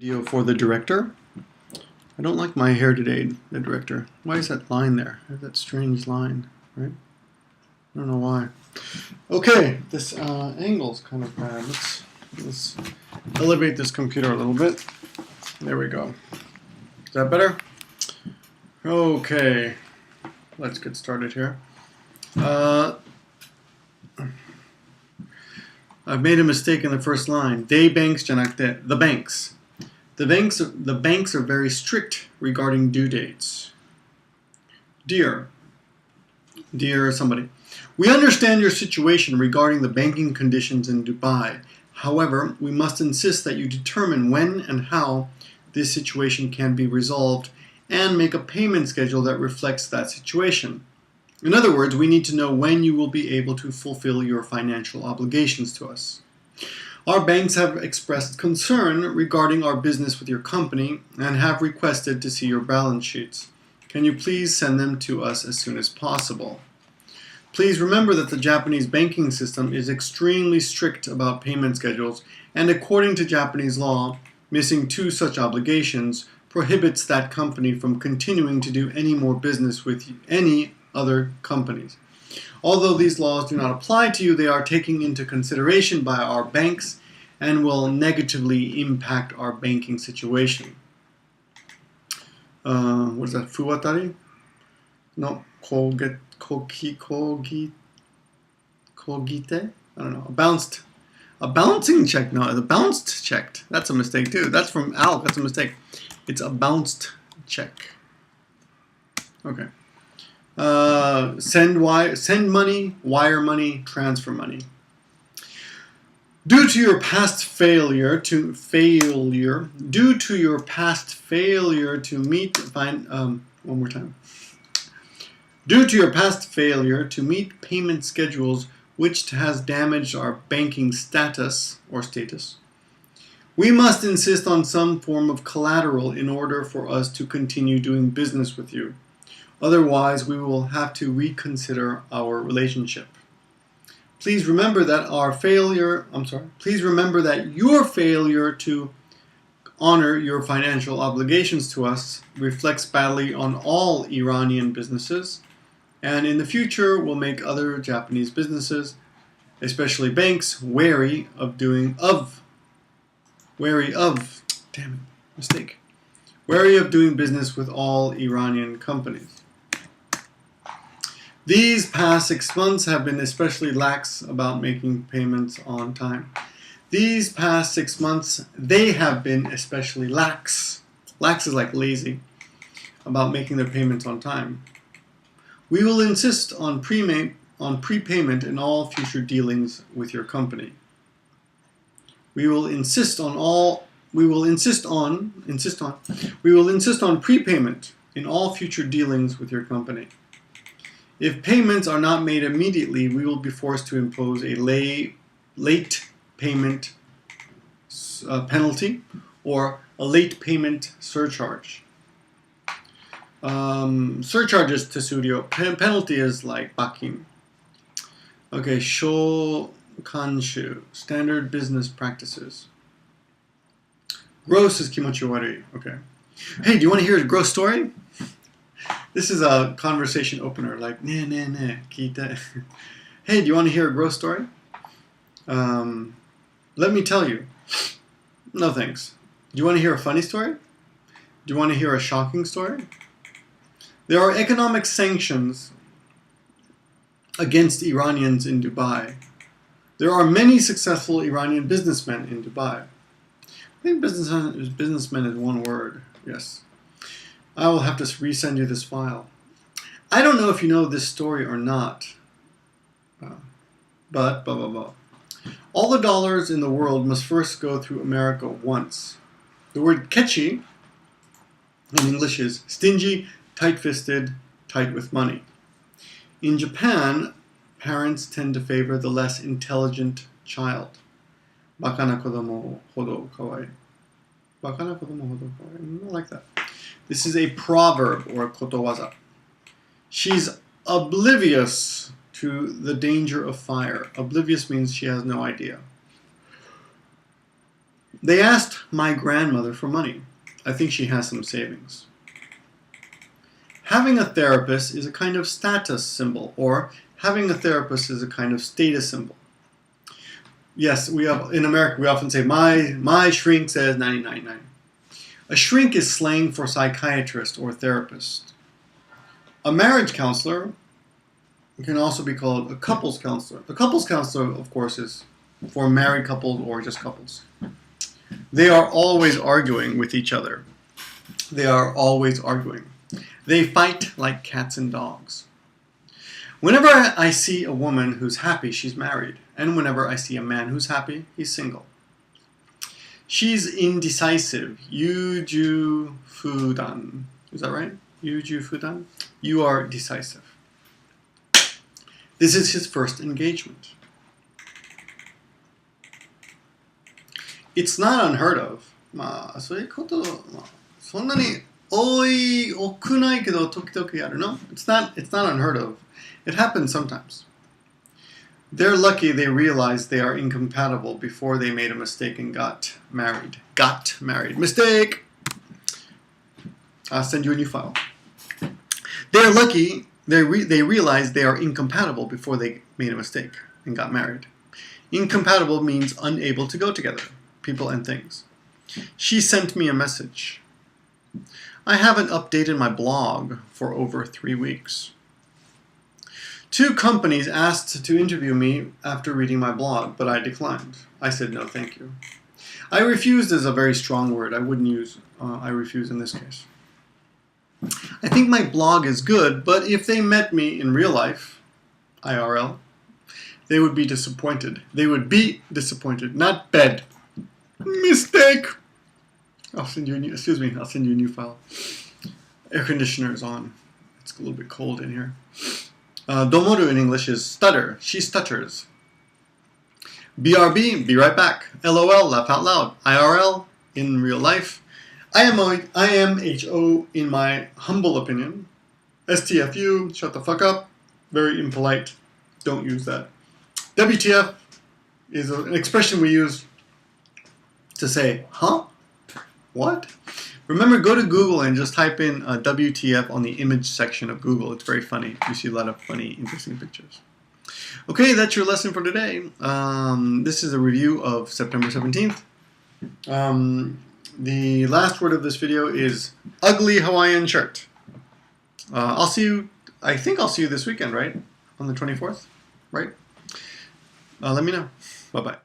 Video for the director. I don't like my hair today, the director. Why is that line there? I have that strange line, right? I don't know why. Okay, this angle's kind of bad. Let's elevate this computer a little bit. There we go. Is that better? Okay, let's get started here. I've made a mistake in the first line. They banks, the banks. The banks are very strict regarding due dates. Dear somebody, we understand your situation regarding the banking conditions in Dubai. However, we must insist that you determine when and how this situation can be resolved and make a payment schedule that reflects that situation. In other words, we need to know when you will be able to fulfill your financial obligations to us. Our banks have expressed concern regarding our business with your company and have requested to see your balance sheets. Can you please send them to us as soon as possible? Please remember that the Japanese banking system is extremely strict about payment schedules, and according to Japanese law, missing two such obligations prohibits that company from continuing to do any more business with any other companies. Although these laws do not apply to you, they are taken into consideration by our banks and will negatively impact our banking situation. What is that? Fuwatari? No, kogite? I don't know. A bouncing check. No, the bounced checked. That's a mistake too. That's from Al. That's a mistake. It's a bounced check. Okay. Send money, wire money, transfer money. Due to your past failure to meet payment schedules which has damaged our banking status, we must insist on some form of collateral in order for us to continue doing business with you. Otherwise, we will have to reconsider our relationship. Please remember that your failure to honor your financial obligations to us reflects badly on all Iranian businesses, and in the future will make other Japanese businesses, especially banks, wary of doing business with all Iranian companies. These past 6 months have been especially lax about making payments on time. These past 6 months, they have been especially lax. Lax is like lazy, about making their payments on time. We will insist on prepayment in all future dealings with your company. We will insist on prepayment in all future dealings with your company. If payments are not made immediately, we will be forced to impose a late payment penalty or a late payment surcharge. Surcharge is tesurio. Penalty is like bakin. Okay, shokanshu, standard business practices. Gross is kimochi warui. Okay. Hey, do you want to hear a gross story? This is a conversation opener, like, ne, kita. Hey, do you want to hear a gross story? Let me tell you. No thanks. Do you want to hear a funny story? Do you want to hear a shocking story? There are economic sanctions against Iranians in Dubai. There are many successful Iranian businessmen in Dubai. I think businessman is one word, yes. I will have to resend you this file. I don't know if you know this story or not, but all the dollars in the world must first go through America once. The word kechi in English is stingy, tight-fisted, tight with money. In Japan, parents tend to favor the less intelligent child. Bakana kodomo hodo kawai. Bakana kodomo hodo kawai. I like that. This is a proverb or a kotowaza. She's oblivious to the danger of fire. Oblivious means she has no idea. They asked my grandmother for money. I think she has some savings. Having a therapist is a kind of status symbol, or having a therapist is a kind of status symbol. Yes, in America we often say, my shrink says 99.9. A shrink is slang for psychiatrist or therapist. A marriage counselor can also be called a couples counselor. A couples counselor, of course, is for married couples or just couples. They are always arguing with each other. They are always arguing. They fight like cats and dogs. Whenever I see a woman who's happy, she's married. And whenever I see a man who's happy, he's single. She's indecisive. Yuju fudan. Is that right? Yuju fudan? You are decisive. This is his first engagement. It's not unheard of. そういうこと、そんなに多くないけど時々やるの? It's not unheard of. It happens sometimes. They're lucky they realized they are incompatible before they made a mistake and got married. Got married. Mistake! I'll send you a new file. They're lucky they realized they are incompatible before they made a mistake and got married. Incompatible means unable to go together. People and things. She sent me a message. I haven't updated my blog for over 3 weeks. 2 companies asked to interview me after reading my blog, but I declined. I said no, thank you. I refused is a very strong word. I wouldn't use I refuse in this case. I think my blog is good, but if they met me in real life, IRL, they would be disappointed. They would be disappointed, not bed. Mistake! I'll send you a new file. Air conditioner is on. It's a little bit cold in here. Domoru in English is stutter. She stutters. BRB, be right back. LOL, laugh out loud. IRL, in real life. IMHO, in my humble opinion. STFU, shut the fuck up. Very impolite. Don't use that. WTF is an expression we use to say, huh? What? Remember, go to Google and just type in WTF on the image section of Google. It's very funny. You see a lot of funny, interesting pictures. Okay, that's your lesson for today. This is a review of September 17th. The last word of this video is ugly Hawaiian shirt. I'll see you, I think I'll see you this weekend, right? On the 24th, right? Let me know. Bye-bye.